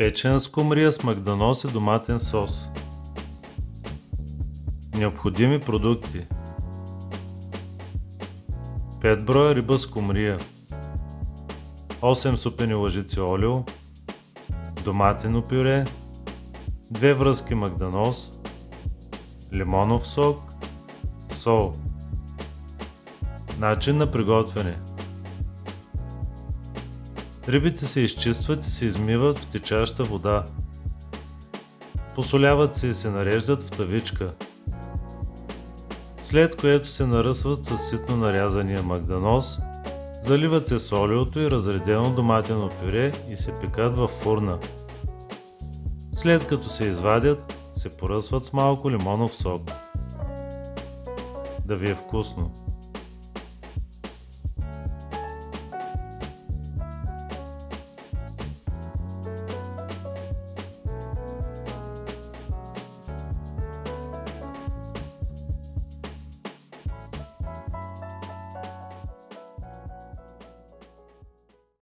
Печена скумрия с магданоз и доматен сос. Необходими продукти: 5 броя риба скумрия, 8 супени лъжици олио, доматено пюре, 2 връзки магданоз, лимонов сок, сол. Начин на приготвяне: рибите се изчистват и се измиват в течаща вода. Посоляват се и се нареждат в тавичка, след което се наръсват с ситно нарязания магданоз, заливат се с олиото и разредено доматено пюре и се пекат във фурна. След като се извадят, се поръсват с малко лимонов сок. Да ви е вкусно!